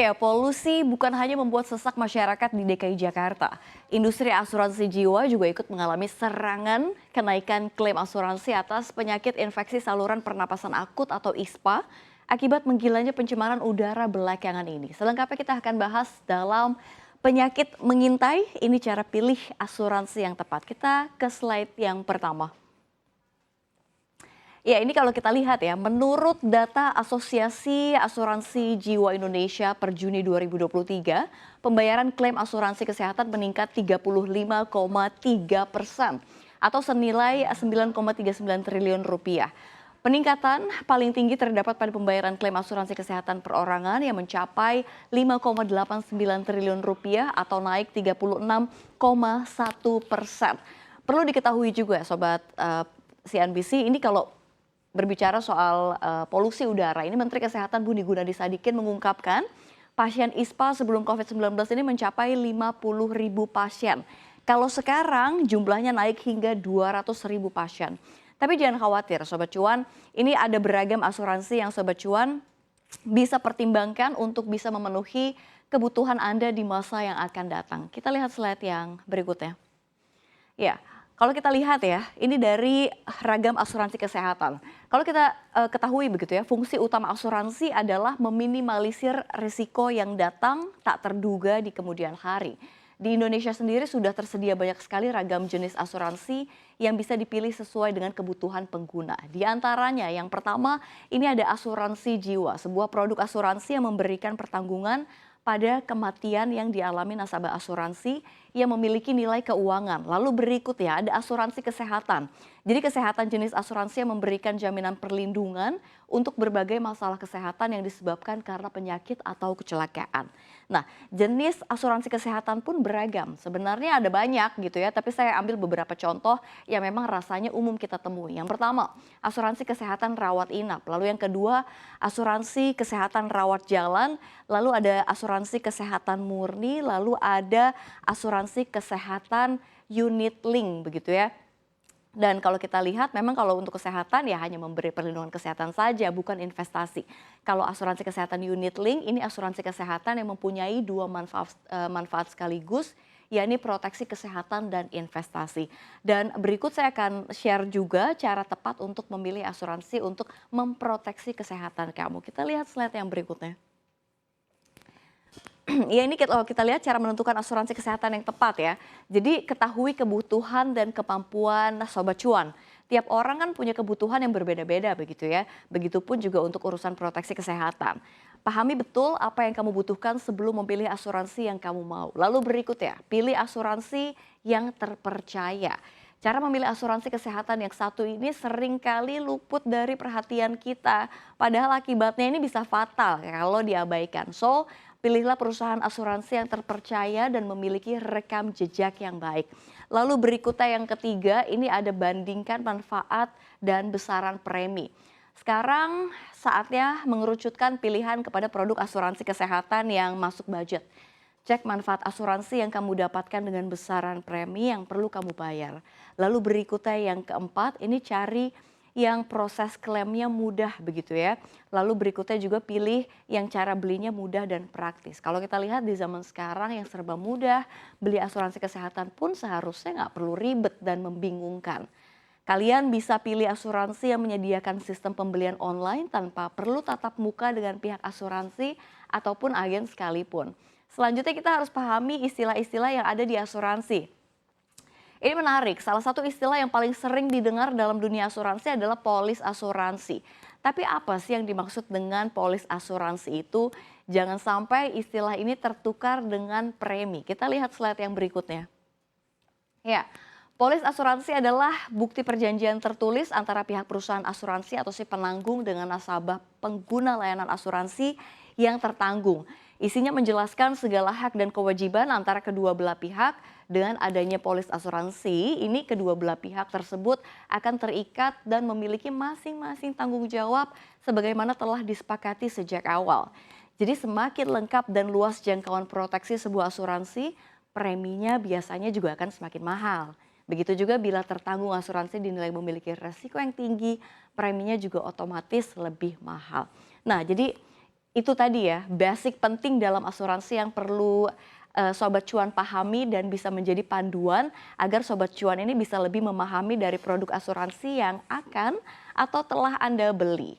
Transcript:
Ya, polusi bukan hanya membuat sesak masyarakat di DKI Jakarta. Industri asuransi jiwa juga ikut mengalami serangan kenaikan klaim asuransi atas penyakit infeksi saluran pernapasan akut atau ISPA akibat menggilanya pencemaran udara belakangan ini. Selengkapnya kita akan bahas dalam penyakit mengintai, ini cara pilih asuransi yang tepat. Kita ke slide yang pertama. Ya, ini kalau kita lihat ya, menurut data Asosiasi Asuransi Jiwa Indonesia per Juni 2023, pembayaran klaim asuransi kesehatan meningkat 35,3% atau senilai 9,39 triliun rupiah. Peningkatan paling tinggi terdapat pada pembayaran klaim asuransi kesehatan perorangan yang mencapai 5,89 triliun rupiah atau naik 36,1%. Perlu diketahui juga Sobat CNBC, ini kalau berbicara soal polusi udara, ini Menteri Kesehatan Budi Gunadi Sadikin mengungkapkan pasien ISPA sebelum COVID-19 ini mencapai 50.000 pasien. Kalau sekarang jumlahnya naik hingga 200.000 pasien. Tapi jangan khawatir Sobat Cuan, ini ada beragam asuransi yang Sobat Cuan bisa pertimbangkan untuk bisa memenuhi kebutuhan Anda di masa yang akan datang. Kita lihat slide yang berikutnya. Ya, kalau kita lihat ya, ini dari ragam asuransi kesehatan. Kalau kita ketahui begitu ya, fungsi utama asuransi adalah meminimalisir risiko yang datang tak terduga di kemudian hari. Di Indonesia sendiri sudah tersedia banyak sekali ragam jenis asuransi yang bisa dipilih sesuai dengan kebutuhan pengguna. Di antaranya yang pertama, ini ada asuransi jiwa, sebuah produk asuransi yang memberikan pertanggungan pada kematian yang dialami nasabah asuransi yang memiliki nilai keuangan. Lalu berikutnya ada asuransi kesehatan. Jadi kesehatan jenis asuransi yang memberikan jaminan perlindungan untuk berbagai masalah kesehatan yang disebabkan karena penyakit atau kecelakaan. Nah, jenis asuransi kesehatan pun beragam. Sebenarnya ada banyak gitu ya, tapi saya ambil beberapa contoh yang memang rasanya umum kita temui. Yang pertama, asuransi kesehatan rawat inap. Lalu yang kedua, asuransi kesehatan rawat jalan. Lalu ada asuransi kesehatan murni, lalu ada asuransi kesehatan unit link begitu ya. Dan kalau kita lihat memang kalau untuk kesehatan ya hanya memberi perlindungan kesehatan saja, bukan investasi. Kalau asuransi kesehatan unit link, ini asuransi kesehatan yang mempunyai dua manfaat sekaligus, yakni proteksi kesehatan dan investasi. Dan berikut saya akan share juga cara tepat untuk memilih asuransi untuk memproteksi kesehatan kamu. Kita lihat slide yang berikutnya. Ya, ini kalau kita lihat cara menentukan asuransi kesehatan yang tepat ya. Jadi ketahui kebutuhan dan kemampuan Sobat Cuan. Tiap orang kan punya kebutuhan yang berbeda-beda begitu ya. Begitupun juga untuk urusan proteksi kesehatan. Pahami betul apa yang kamu butuhkan sebelum memilih asuransi yang kamu mau. Lalu berikutnya, pilih asuransi yang terpercaya. Cara memilih asuransi kesehatan yang satu ini seringkali luput dari perhatian kita. Padahal akibatnya ini bisa fatal kalau diabaikan. So, pilihlah perusahaan asuransi yang terpercaya dan memiliki rekam jejak yang baik. Lalu berikutnya yang ketiga, ini ada bandingkan manfaat dan besaran premi. Sekarang saatnya mengerucutkan pilihan kepada produk asuransi kesehatan yang masuk budget. Cek manfaat asuransi yang kamu dapatkan dengan besaran premi yang perlu kamu bayar. Lalu berikutnya yang keempat, ini cari yang proses klaimnya mudah begitu ya. Lalu berikutnya juga pilih yang cara belinya mudah dan praktis. Kalau kita lihat di zaman sekarang yang serba mudah, beli asuransi kesehatan pun seharusnya nggak perlu ribet dan membingungkan. Kalian bisa pilih asuransi yang menyediakan sistem pembelian online tanpa perlu tatap muka dengan pihak asuransi ataupun agen sekalipun. Selanjutnya kita harus pahami istilah-istilah yang ada di asuransi. Ini menarik, salah satu istilah yang paling sering didengar dalam dunia asuransi adalah polis asuransi. Tapi apa sih yang dimaksud dengan polis asuransi itu? Jangan sampai istilah ini tertukar dengan premi. Kita lihat slide yang berikutnya. Ya, polis asuransi adalah bukti perjanjian tertulis antara pihak perusahaan asuransi atau si penanggung dengan nasabah pengguna layanan asuransi yang tertanggung. Isinya menjelaskan segala hak dan kewajiban antara kedua belah pihak. Dengan adanya polis asuransi, ini kedua belah pihak tersebut akan terikat dan memiliki masing-masing tanggung jawab sebagaimana telah disepakati sejak awal. Jadi semakin lengkap dan luas jangkauan proteksi sebuah asuransi, preminya biasanya juga akan semakin mahal. Begitu juga bila tertanggung asuransi dinilai memiliki resiko yang tinggi, preminya juga otomatis lebih mahal. Nah, jadi Itu tadi ya, basic penting dalam asuransi yang perlu, Sobat Cuan pahami dan bisa menjadi panduan agar Sobat Cuan ini bisa lebih memahami dari produk asuransi yang akan atau telah Anda beli.